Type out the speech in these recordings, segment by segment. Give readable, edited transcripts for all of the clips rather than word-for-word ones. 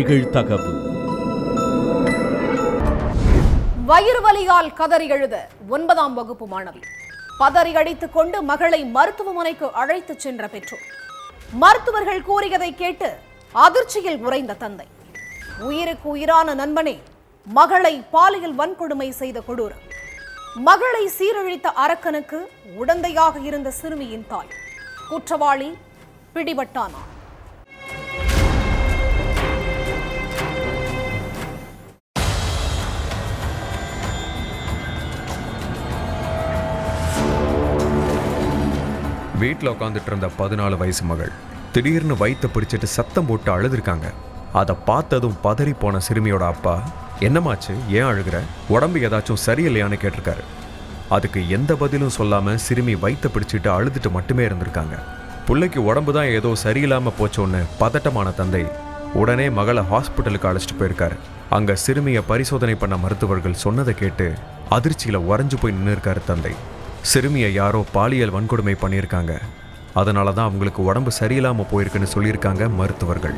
நிகழ்தகவு. வயிறு வலியால் கதறி எழுத 9ஆம் வகுப்பு மாணவி பதறி அடித்துக் கொண்டு மகளை மருத்துவமனைக்கு அழைத்துச் சென்ற பெற்றோர். மருத்துவர்கள் கூறியதை கேட்டு அதிர்ச்சியில் உறைந்த தந்தை. உயிருக்கு உயிரான நண்பனே மகளை பாலியல் வன்கொடுமை செய்த கொடூரம். மகளை சீரழித்த அரக்கனுக்கு உடந்தையாக இருந்த சிறுமியின் தாய். குற்றவாளி பிடிபட்டானா? வீட்டில் உட்காந்துட்டு இருந்த 14 வயசு மகள் திடீர்னு வயிற்ற பிடிச்சிட்டு சத்தம் போட்டு அழுதுருக்காங்க. அதை பார்த்ததும் பதறி போன சிறுமியோட அப்பா, என்னமாச்சு, ஏன் அழுகிற, உடம்பு ஏதாச்சும் சரியில்லையான்னு கேட்டிருக்காரு. அதுக்கு எந்த பதிலும் சொல்லாம சிறுமி வயிற்ற பிடிச்சிட்டு அழுதுட்டு மட்டுமே இருந்திருக்காங்க. பிள்ளைக்கு உடம்பு தான் ஏதோ சரியில்லாம போச்சோன்னு பதட்டமான தந்தை உடனே மகளை ஹாஸ்பிட்டலுக்கு அழைச்சிட்டு போயிருக்காரு. அங்க சிறுமியை பரிசோதனை பண்ண மருத்துவர்கள் சொன்னதை கேட்டு அதிர்ச்சியில உறைஞ்சு போய் நின்று இருக்காரு தந்தை. சிறுமியை யாரோ பாலியல் வன்கொடுமை பண்ணியிருக்காங்க, அதனால தான் அவங்களுக்கு உடம்பு சரியில்லாமல் போயிருக்குன்னு சொல்லியிருக்காங்க மருத்துவர்கள்.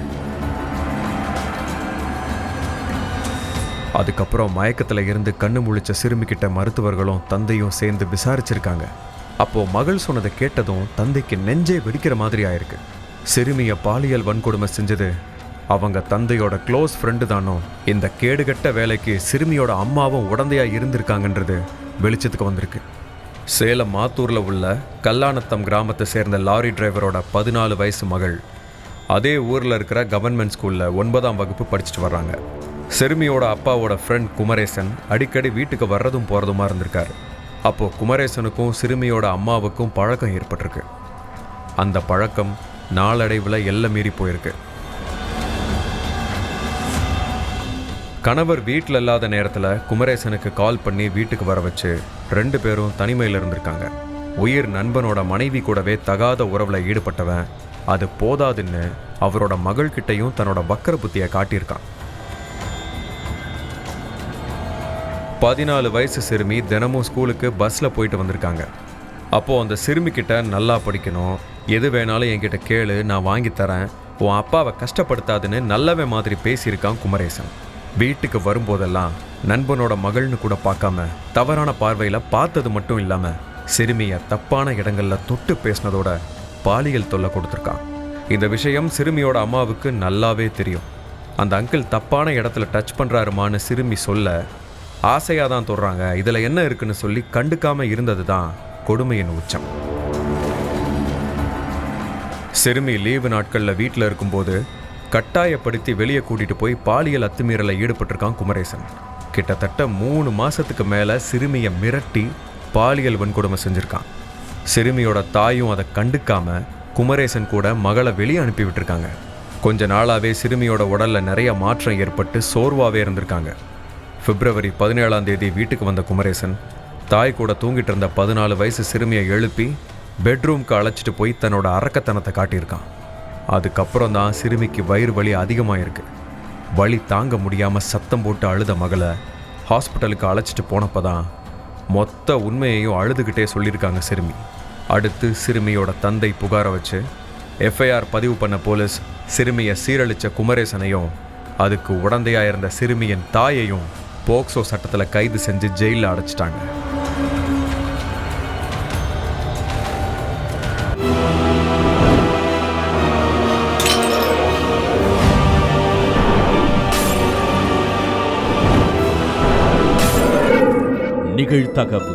அதுக்கப்புறம் மயக்கத்தில் இருந்து கண்ணு முழிச்ச சிறுமிக்கிட்ட மருத்துவர்களும் தந்தையும் சேர்ந்து விசாரிச்சிருக்காங்க. அப்போ மகள் சொன்னதை கேட்டதும் தந்தைக்கு நெஞ்சே வெடிக்கிற மாதிரி ஆயிருக்கு. சிறுமியை பாலியல் வன்கொடுமை செஞ்சது அவங்க தந்தையோட க்ளோஸ் ஃப்ரெண்டு தானோ, இந்த கேடுகட்ட வேலைக்கு சிறுமியோட அம்மாவும் உடந்தையா இருந்திருக்காங்கன்றது வெளிச்சத்துக்கு வந்திருக்கு. சேலம் மாத்தூரில் உள்ள கல்லானத்தம் கிராமத்தை சேர்ந்த லாரி டிரைவரோட 14 வயசு மகள் அதே ஊரில் இருக்கிற கவர்மெண்ட் ஸ்கூலில் 9ஆம் வகுப்பு படிச்சுட்டு வர்றாங்க. சிறுமியோட அப்பாவோட ஃப்ரெண்ட் குமரேசன் அடிக்கடி வீட்டுக்கு வர்றதும் போகிறதுமா இருந்திருக்காரு. அப்போது குமரேசனுக்கும் சிறுமியோட அம்மாவுக்கும் பழக்கம் ஏற்பட்டிருக்கு. அந்த பழக்கம் நாளடைவில் எல்லை மீறி போயிருக்கு. கணவர் வீட்டில் இல்லாத நேரத்தில் குமரேசனுக்கு கால் பண்ணி வீட்டுக்கு வர வச்சு 2 பேரும் தனிமையில் இருந்திருக்காங்க. உயிர் நண்பனோட மனைவி கூடவே தகாத உறவில் ஈடுபட்டவன் அது போதாதுன்னு அவரோட மகள்கிட்டையும் தன்னோட வக்கர புத்தியை காட்டியிருக்கான். 14 வயசு சிறுமி தினமும் ஸ்கூலுக்கு பஸ்ஸில் போயிட்டு வந்திருக்காங்க. அப்போது அந்த சிறுமிக்கிட்ட, நல்லா படிக்கணும், எது வேணாலும் என்கிட்ட கேளு, நான் வாங்கி தரேன், உன் அப்பாவை கஷ்டப்படுத்தாதுன்னு நல்லவே மாதிரி பேசியிருக்கான் குமரேசன். வீட்டுக்கு வரும்போதெல்லாம் நண்பனோட மகள்னு கூட பார்க்காம தவறான பார்வையில் பார்த்தது மட்டும் இல்லாமல் சிறுமியை தப்பான இடங்களில் தொட்டு பேசினதோட பாலியல் தொல்லை கொடுத்துருக்கான். இந்த விஷயம் சிறுமியோட அம்மாவுக்கு நல்லாவே தெரியும். அந்த அங்கிள் தப்பான இடத்துல டச் பண்ணுறாருமான்னு சிறுமி சொல்ல ஆசையாக தான் தொடுறாங்க, இதில் என்ன இருக்குன்னு சொல்லி கண்டுக்காம இருந்தது தான் கொடுமையின் உச்சம். சிறுமி லீவு நாட்களில் வீட்டில் இருக்கும்போது கட்டாயப்படுத்தி வெளியே கூட்டிட்டு போய் பாலியல் அத்துமீறலை ஈடுபட்டிருக்கான் குமரேசன். கிட்டத்தட்ட 3 மாசத்துக்கு மேலே சிறுமியை மிரட்டி பாலியல் வன்கொடுமை செஞ்சுருக்கான். சிறுமியோட தாயும் அதை கண்டுக்காம குமரேசன் கூட மகளை வெளியே அனுப்பி விட்டுருக்காங்க. கொஞ்ச நாளாகவே சிறுமியோட உடலில் நிறைய மாற்றம் ஏற்பட்டு சோர்வாகவே இருந்திருக்காங்க. பிப்ரவரி 17ஆம் தேதி வீட்டுக்கு வந்த குமரேசன் தாய் கூட தூங்கிட்டு இருந்த 14 வயசு சிறுமியை எழுப்பி பெட்ரூம்க்கு அழைச்சிட்டு போய் தன்னோட அரக்கத்தனத்தை காட்டியிருக்கான். அதுக்கப்புறம் தான் சிறுமிக்கு வயிறு வலி அதிகமாயிருக்கு. வலி தாங்க முடியாமல் சத்தம் போட்டு அழுத மகளை ஹாஸ்பிட்டலுக்கு அழைச்சிட்டு போனப்போ தான் மொத்த உண்மையையும் அழுதுகிட்டே சொல்லியிருக்காங்க சிறுமி. அடுத்து சிறுமியோட தந்தை புகாரை வச்சு எஃப்ஐஆர் பதிவு பண்ண போலீஸ் சிறுமியை சீரழித்த குமரேசனையும் அதுக்கு உடந்தையாக இருந்த சிறுமியின் தாயையும் போக்சோ சட்டத்தில் கைது செஞ்சு ஜெயிலில் அடைச்சிட்டாங்க. நிகழ்தகவு.